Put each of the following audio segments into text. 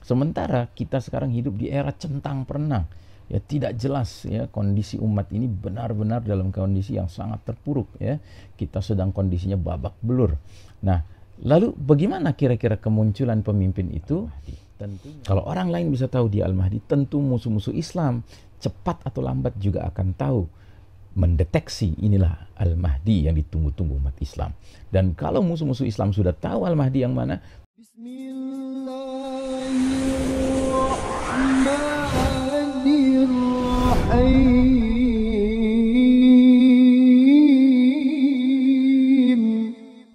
Sementara kita sekarang hidup di era centang perenang. Ya, tidak jelas ya kondisi umat ini benar-benar dalam kondisi yang sangat terpuruk ya. Kita sedang kondisinya babak belur. Nah, lalu bagaimana kira-kira kemunculan pemimpin itu? Tentunya kalau orang lain bisa tahu dia Al-Mahdi, tentu musuh-musuh Islam cepat atau lambat juga akan tahu, mendeteksi inilah Al-Mahdi yang ditunggu-tunggu umat Islam. Dan kalau musuh-musuh Islam sudah tahu Al-Mahdi yang mana,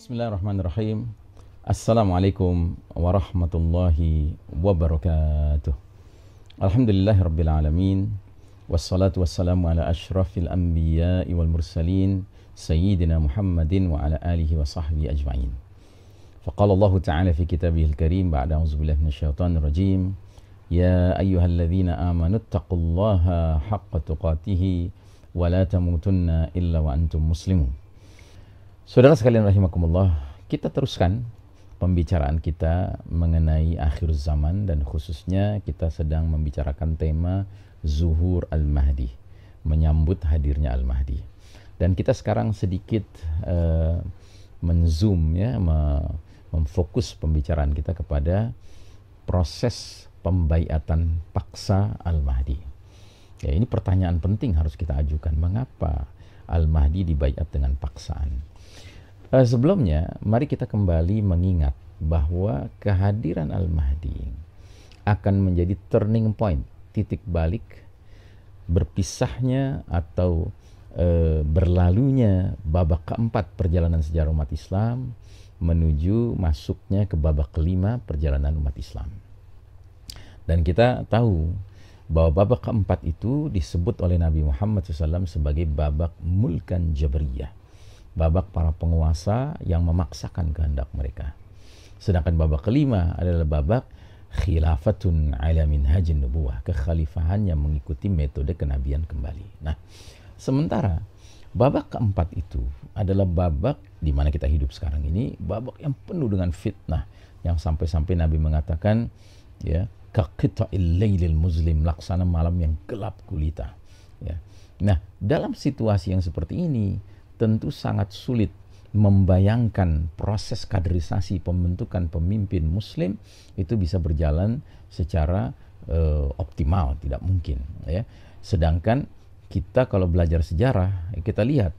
Bismillahirrahmanirrahim. Assalamualaikum warahmatullahi wabarakatuh. Alhamdulillahirabbil alamin. Wassalatu wassalamu ala asyrafil anbiya'i wal mursalin sayyidina Muhammadin wa ala alihi wa sahbihi ajma'in. Faqala Allah Ta'ala fi kitabihil karim ba'da a'udzubillahi minasyaitonir rajim. Ya ayyuhalladzina amanu taqullaha haqqa tuqatih wa la tamutunna illa wa antum muslimun. Saudara sekalian rahimakumullah, kita teruskan pembicaraan kita mengenai akhir zaman, dan khususnya kita sedang membicarakan tema Zuhur Al-Mahdi, menyambut hadirnya Al-Mahdi. Dan kita sekarang sedikit menzoom ya, memfokus pembicaraan kita kepada proses pembaiatan paksa Al-Mahdi. Ya, ini pertanyaan penting harus kita ajukan, mengapa Al-Mahdi dibaiat dengan paksaan? Sebelumnya, mari kita kembali mengingat bahwa kehadiran Al-Mahdi akan menjadi turning point, titik balik berpisahnya atau berlalunya babak keempat perjalanan sejarah umat Islam menuju masuknya ke babak kelima perjalanan umat Islam. Dan kita tahu bahwa babak keempat itu disebut oleh Nabi Muhammad SAW sebagai babak mulkan jabriyah, babak para penguasa yang memaksakan kehendak mereka. Sedangkan babak kelima adalah babak khilafatun ala minhajin nubuwah, kekhalifahan yang mengikuti metode kenabian kembali. Nah, sementara babak keempat itu adalah babak di mana kita hidup sekarang ini, babak yang penuh dengan fitnah, yang sampai-sampai Nabi mengatakan ya, kaqita'il lailil muslim, laksana malam yang gelap gulita ya. Nah, dalam situasi yang seperti ini tentu sangat sulit membayangkan proses kaderisasi pembentukan pemimpin muslim itu bisa berjalan secara optimal, tidak mungkin ya. Sedangkan kita kalau belajar sejarah, kita lihat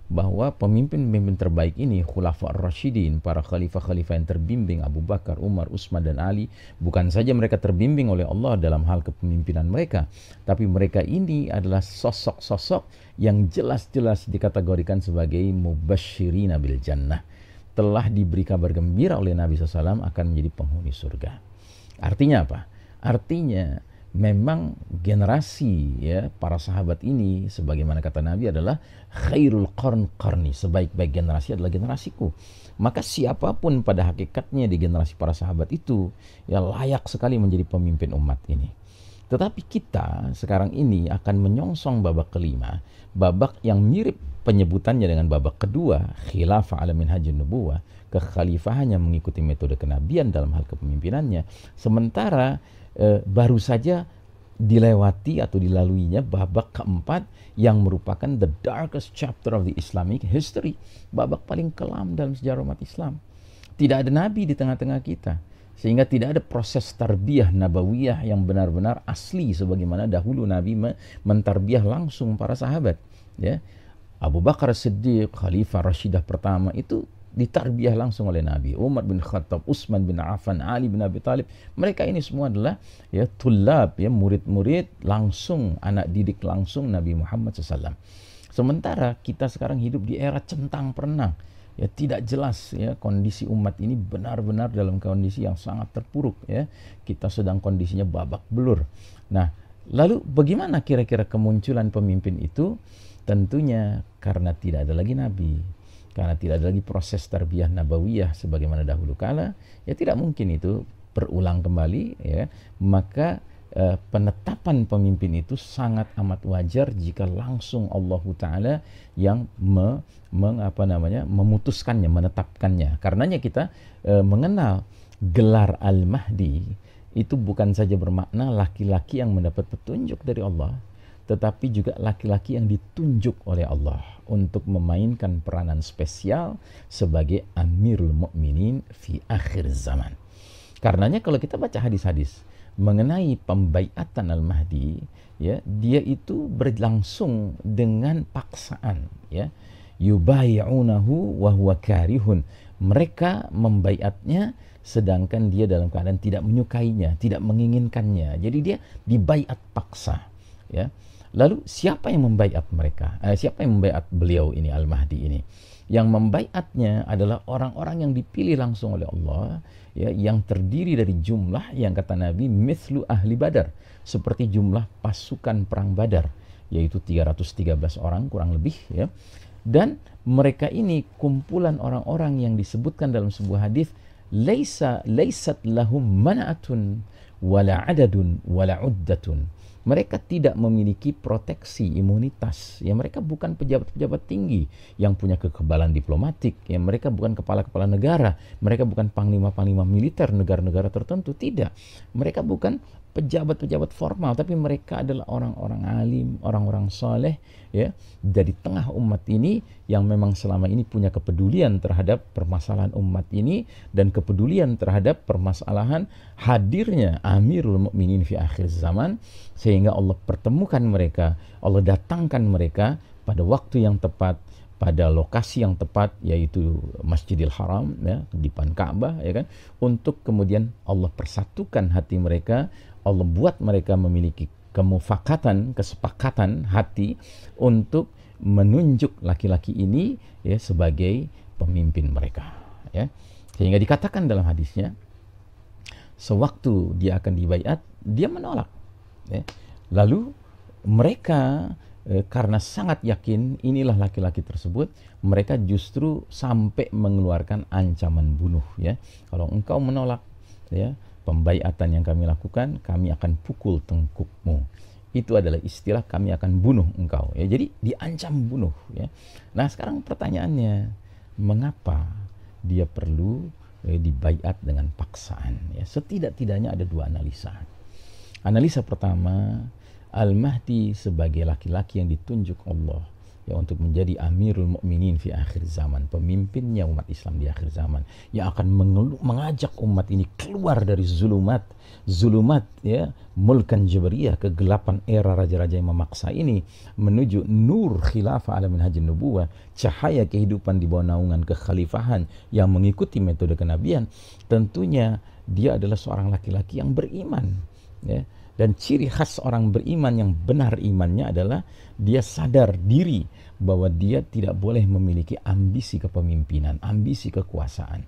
bahwa pemimpin-pemimpin terbaik ini, Khulafa ar-Rasyidin, para khalifah-khalifah yang terbimbing, Abu Bakar, Umar, Utsman, dan Ali, bukan saja mereka terbimbing oleh Allah dalam hal kepemimpinan mereka, tapi mereka ini adalah sosok-sosok yang jelas-jelas dikategorikan sebagai mubasysyirina bil jannah, telah diberi kabar gembira oleh Nabi SAW akan menjadi penghuni surga. Artinya apa? Artinya memang generasi ya para sahabat ini, sebagaimana kata Nabi, adalah khairul qarni, sebaik-baik generasi adalah generasiku. Maka siapapun pada hakikatnya di generasi para sahabat itu ya layak sekali menjadi pemimpin umat ini. Tetapi kita sekarang ini akan menyongsong babak kelima, babak yang mirip penyebutannya dengan babak kedua, khilafah ala minhajin nubuwah, kekhalifahan yang mengikuti metode kenabian dalam hal kepemimpinannya. Sementara baru saja dilewati atau dilaluinya babak keempat yang merupakan the darkest chapter of the Islamic history, babak paling kelam dalam sejarah umat Islam. Tidak ada nabi di tengah-tengah kita, sehingga tidak ada proses tarbiyah nabawiyah yang benar-benar asli sebagaimana dahulu Nabi mentarbiyah langsung para sahabat ya. Abu Bakar Siddiq, Khalifah Rashidah pertama, itu ditarbiyah langsung oleh Nabi. Umar bin Khattab, Utsman bin Affan, Ali bin Abi Thalib, mereka ini semua adalah ya tulab, ya murid-murid langsung, anak didik langsung Nabi Muhammad SAW. Sementara kita sekarang hidup di era centang perenang, ya tidak jelas ya kondisi umat ini benar-benar dalam kondisi yang sangat terpuruk ya. Kita sedang kondisinya babak belur. Nah, lalu bagaimana kira-kira kemunculan pemimpin itu? Tentunya karena tidak ada lagi nabi, karena tidak ada lagi proses tarbiyah nabawiyah sebagaimana dahulu kala, ya tidak mungkin itu berulang kembali ya. Maka penetapan pemimpin itu sangat amat wajar jika langsung Allah Ta'ala yang memutuskannya, menetapkannya. Karenanya kita mengenal gelar Al-Mahdi itu bukan saja bermakna laki-laki yang mendapat petunjuk dari Allah, tetapi juga laki-laki yang ditunjuk oleh Allah untuk memainkan peranan spesial sebagai Amirul Mukminin fi akhir zaman. Karenanya kalau kita baca hadis-hadis mengenai pembaiatan Al-Mahdi, ya, dia itu berlangsung dengan paksaan, ya. Yubayi'unahu wa huwa karihun. Mereka membaiatnya sedangkan dia dalam keadaan tidak menyukainya, tidak menginginkannya. Jadi dia dibaiat paksa, ya. Lalu siapa yang membaiat mereka? Siapa yang membaiat beliau ini, Al-Mahdi ini? Yang membaiatnya adalah orang-orang yang dipilih langsung oleh Allah, ya, yang terdiri dari jumlah yang kata Nabi mithlu ahli Badar, seperti jumlah pasukan perang Badar, yaitu 313 orang kurang lebih, ya. Dan mereka ini kumpulan orang-orang yang disebutkan dalam sebuah hadis, laisat lahum mana'atun wala adadun wala uddatun. Mereka tidak memiliki proteksi imunitas. Ya, mereka bukan pejabat-pejabat tinggi yang punya kekebalan diplomatik. Ya, mereka bukan kepala-kepala negara. Mereka bukan panglima-panglima militer negara-negara tertentu. Tidak. Mereka bukan pejabat-pejabat formal, tapi mereka adalah orang-orang alim, orang-orang saleh, ya, dari tengah umat ini yang memang selama ini punya kepedulian terhadap permasalahan umat ini dan kepedulian terhadap permasalahan hadirnya Amirul Mukminin fi akhir zaman, sehingga Allah pertemukan mereka, Allah datangkan mereka pada waktu yang tepat, pada lokasi yang tepat, yaitu Masjidil Haram, ya, di depan Ka'bah, ya kan, untuk kemudian Allah persatukan hati mereka. Allah buat mereka memiliki kemufakatan, kesepakatan hati untuk menunjuk laki-laki ini, ya, sebagai pemimpin mereka, ya. Sehingga dikatakan dalam hadisnya, sewaktu dia akan dibaiat, dia menolak, ya. Lalu mereka karena sangat yakin inilah laki-laki tersebut, mereka justru sampai mengeluarkan ancaman bunuh, ya. Kalau engkau menolak, ya, pembaiatan yang kami lakukan, kami akan pukul tengkukmu. Itu adalah istilah, kami akan bunuh engkau, ya. Jadi diancam bunuh, ya. Nah, sekarang pertanyaannya, mengapa dia perlu dibaiat dengan paksaan, ya? Setidak-tidaknya ada dua analisa. Analisa pertama, Al-Mahdi sebagai laki-laki yang ditunjuk Allah, ya, untuk menjadi Amirul Mukminin fi akhir zaman, pemimpinnya umat Islam di akhir zaman, yang akan mengajak umat ini keluar dari zulumat, ya, mulkan jabariyah, kegelapan era raja-raja yang memaksa ini, menuju nur khilafah ala minhajin nubuwah, cahaya kehidupan di bawah naungan kekhalifahan yang mengikuti metode kenabian. Tentunya dia adalah seorang laki-laki yang beriman, ya. Dan ciri khas orang beriman yang benar imannya adalah dia sadar diri bahwa dia tidak boleh memiliki ambisi kepemimpinan, ambisi kekuasaan,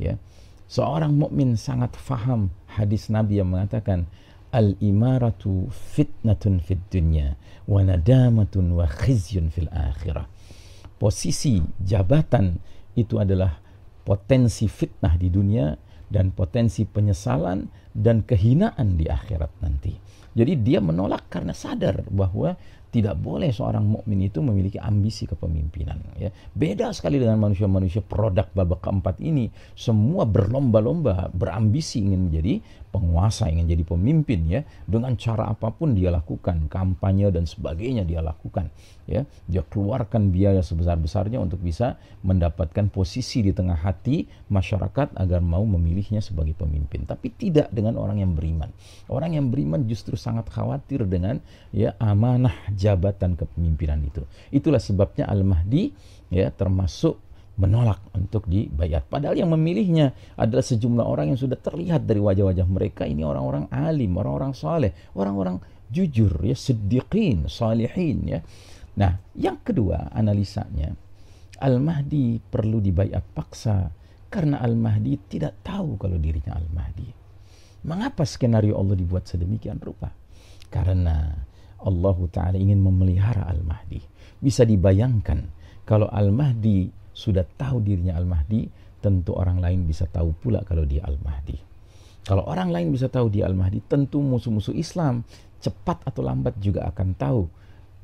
ya. Seorang mukmin sangat faham hadis Nabi yang mengatakan al-imaratu fitnatun fid dunya wa nadamatun wa khizyun fil akhirah. Posisi jabatan itu adalah potensi fitnah di dunia dan potensi penyesalan dan kehinaan di akhirat nanti. Jadi dia menolak karena sadar bahwa tidak boleh seorang mukmin itu memiliki ambisi kepemimpinan, ya. Beda sekali dengan manusia-manusia produk babak keempat ini, semua berlomba-lomba, berambisi ingin menjadi penguasa, ingin jadi pemimpin, ya. Dengan cara apapun dia lakukan, kampanye dan sebagainya dia lakukan, ya. Dia keluarkan biaya sebesar-besarnya untuk bisa mendapatkan posisi di tengah hati masyarakat agar mau memilihnya sebagai pemimpin. Tapi tidak dengan orang yang beriman. Orang yang beriman justru sangat khawatir dengan, ya, amanah jabatan kepemimpinan itu. Itulah sebabnya Al-Mahdi, ya, termasuk menolak untuk dibaiat. Padahal yang memilihnya adalah sejumlah orang yang sudah terlihat dari wajah-wajah mereka ini orang-orang alim, orang-orang saleh, orang-orang jujur, ya, siddiqin, salihin, ya. Nah, yang kedua analisanya, Al-Mahdi perlu dibaiat paksa karena Al-Mahdi tidak tahu kalau dirinya Al-Mahdi. Mengapa skenario Allah dibuat sedemikian rupa? Karena Allah Ta'ala ingin memelihara Al-Mahdi. Bisa dibayangkan kalau Al-Mahdi sudah tahu dirinya Al-Mahdi, tentu orang lain bisa tahu pula kalau dia Al-Mahdi. Kalau orang lain bisa tahu dia Al-Mahdi, tentu musuh-musuh Islam cepat atau lambat juga akan tahu,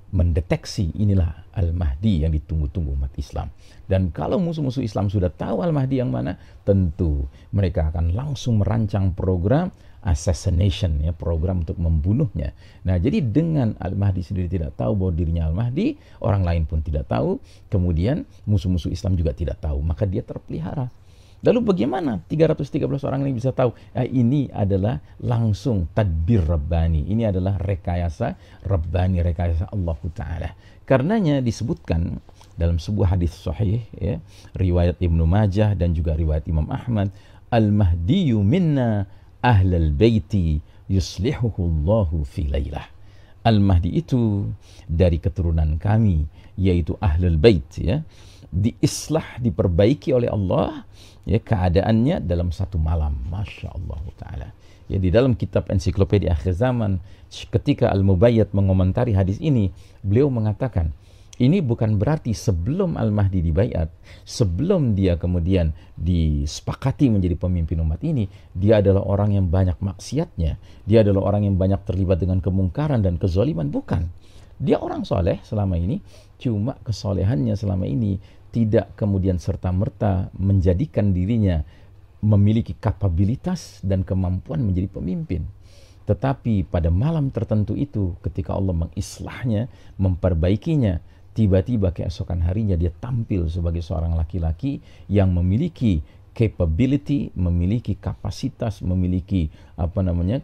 mendeteksi inilah Al-Mahdi yang ditunggu-tunggu umat Islam. Dan kalau musuh-musuh Islam sudah tahu Al-Mahdi yang mana, tentu mereka akan langsung merancang program assassination, ya, program untuk membunuhnya. Nah, jadi dengan Al-Mahdi sendiri tidak tahu bahwa dirinya Al-Mahdi, orang lain pun tidak tahu, kemudian musuh-musuh Islam juga tidak tahu, maka dia terpelihara. Lalu bagaimana 313 orang ini bisa tahu? Ini adalah langsung tadbir Rabbani. Ini adalah rekayasa Rabbani, rekayasa Allah Ta'ala. Karenanya disebutkan dalam sebuah hadis sahih, ya, riwayat Ibnu Majah dan juga riwayat Imam Ahmad, Al-Mahdiyu minna ahlal baiti yuslihuhullahu fi laylah. Al-Mahdi itu dari keturunan kami, yaitu ahlul bait, ya, diislah, diperbaiki oleh Allah, ya, keadaannya dalam satu malam. Masya Allah Ta'ala. Ya, di dalam kitab ensiklopedia akhir zaman, ketika Al-Mubayyad mengomentari hadis ini, beliau mengatakan, ini bukan berarti sebelum Al-Mahdi dibaiat, sebelum dia kemudian disepakati menjadi pemimpin umat ini, dia adalah orang yang banyak maksiatnya, dia adalah orang yang banyak terlibat dengan kemungkaran dan kezaliman. Bukan. Dia orang soleh selama ini, cuma kesolehannya selama ini tidak kemudian serta-merta menjadikan dirinya memiliki kapabilitas dan kemampuan menjadi pemimpin. Tetapi pada malam tertentu itu, ketika Allah mengislahnya, memperbaikinya, tiba-tiba keesokan harinya dia tampil sebagai seorang laki-laki yang memiliki capability, memiliki kapasitas, memiliki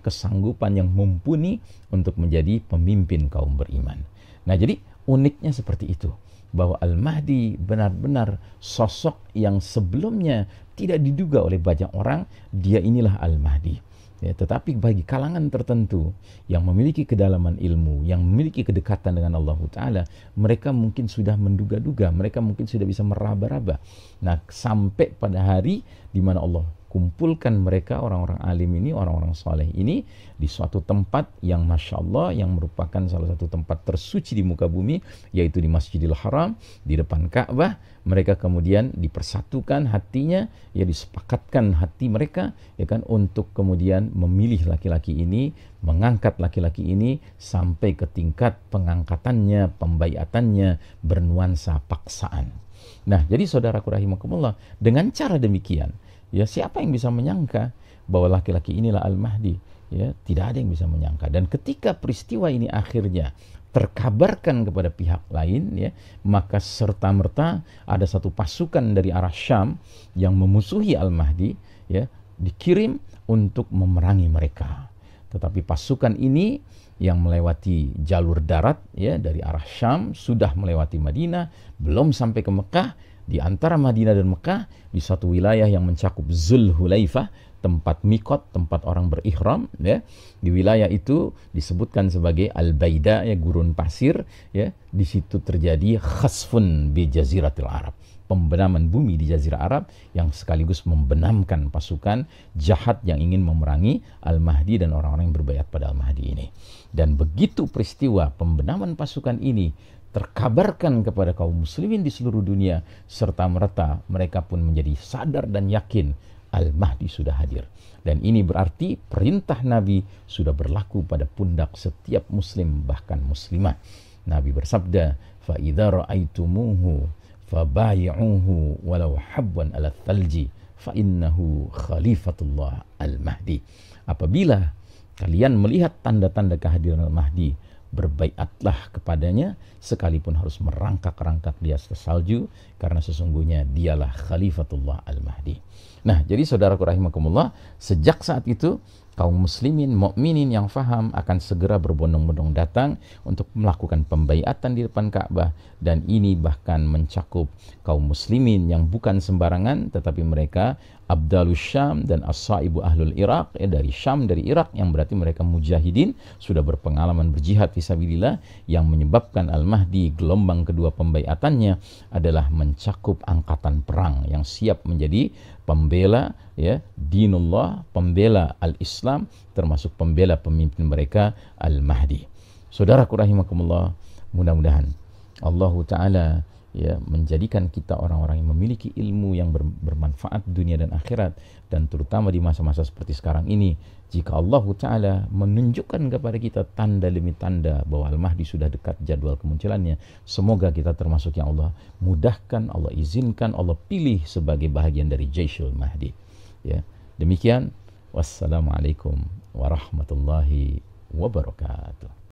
kesanggupan yang mumpuni untuk menjadi pemimpin kaum beriman. Nah, jadi uniknya seperti itu, bahwa Al-Mahdi benar-benar sosok yang sebelumnya tidak diduga oleh banyak orang, dia inilah Al-Mahdi. Ya, tetapi bagi kalangan tertentu yang memiliki kedalaman ilmu, yang memiliki kedekatan dengan Allah Ta'ala, mereka mungkin sudah menduga-duga, mereka mungkin sudah bisa meraba-raba. Nah, sampai pada hari di mana Allah kumpulkan mereka, orang-orang alim ini, orang-orang soleh ini, di suatu tempat yang Masya Allah, yang merupakan salah satu tempat tersuci di muka bumi, yaitu di Masjidil Haram, di depan Ka'bah. Mereka kemudian dipersatukan hatinya, ya, disepakatkan hati mereka, ya kan, untuk kemudian memilih laki-laki ini, mengangkat laki-laki ini sampai ke tingkat pengangkatannya, pembaiatannya bernuansa paksaan. Nah, jadi saudaraku rahimakumullah, dengan cara demikian, ya, siapa yang bisa menyangka bahwa laki-laki inilah Al-Mahdi? Ya, tidak ada yang bisa menyangka. Dan ketika peristiwa ini akhirnya terkabarkan kepada pihak lain, ya, maka serta-merta ada satu pasukan dari arah Syam yang memusuhi Al-Mahdi, ya, dikirim untuk memerangi mereka. Tetapi pasukan ini yang melewati jalur darat, ya, dari arah Syam, sudah melewati Madinah, belum sampai ke Mekah. Di antara Madinah dan Mekah, di satu wilayah yang mencakup Zulhulaifah, tempat mikot, tempat orang berihram, ya. Di wilayah itu disebutkan sebagai Al-Baida, ya, gurun pasir, ya. Di situ terjadi khasfun bi jaziratil Arab, pembenaman bumi di Jazirah Arab, yang sekaligus membenamkan pasukan jahat yang ingin memerangi Al-Mahdi dan orang-orang yang berbaiat pada Al-Mahdi ini. Dan begitu peristiwa pembenaman pasukan ini terkabarkan kepada kaum muslimin di seluruh dunia, serta merta mereka pun menjadi sadar dan yakin Al-Mahdi sudah hadir. Dan ini berarti perintah Nabi sudah berlaku pada pundak setiap muslim, bahkan muslimah. Nabi bersabda, fa idza ra'aitumuhu fabayi'uhu walau habwan 'ala thalji fa innahu khalifatullah Al-Mahdi. Apabila kalian melihat tanda-tanda kehadiran Al-Mahdi, berbaiatlah kepadanya sekalipun harus merangkak-rangkak di atas salju, karena sesungguhnya dialah Khalifatullah Al-Mahdi. Nah, jadi saudaraku rahimakumullah, sejak saat itu kaum muslimin, mukminin yang faham akan segera berbondong-bondong datang untuk melakukan pembaiatan di depan Ka'bah, dan ini bahkan mencakup kaum muslimin yang bukan sembarangan, tetapi mereka Abdalus Syam dan As-Saibu Ahlul Iraq, ya, dari Syam, dari Irak, yang berarti mereka mujahidin, sudah berpengalaman berjihad fisabilillah, yang menyebabkan Al-Mahdi gelombang kedua pembaiatannya adalah mencakup angkatan perang yang siap menjadi pembela, ya, dinullah, pembela al-Islam, termasuk pembela pemimpin mereka Al-Mahdi. Saudaraku rahimakumullah, mudah-mudahan Allah Ta'ala, ya, menjadikan kita orang-orang yang memiliki ilmu yang bermanfaat dunia dan akhirat, dan terutama di masa-masa seperti sekarang ini, jika Allah Ta'ala menunjukkan kepada kita tanda demi tanda bahwa Al-Mahdi sudah dekat jadwal kemunculannya, semoga kita termasuk yang Allah mudahkan, Allah izinkan, Allah pilih sebagai bahagian dari Jaisyul Mahdi. Ya, demikian. Wassalamualaikum warahmatullahi wabarakatuh.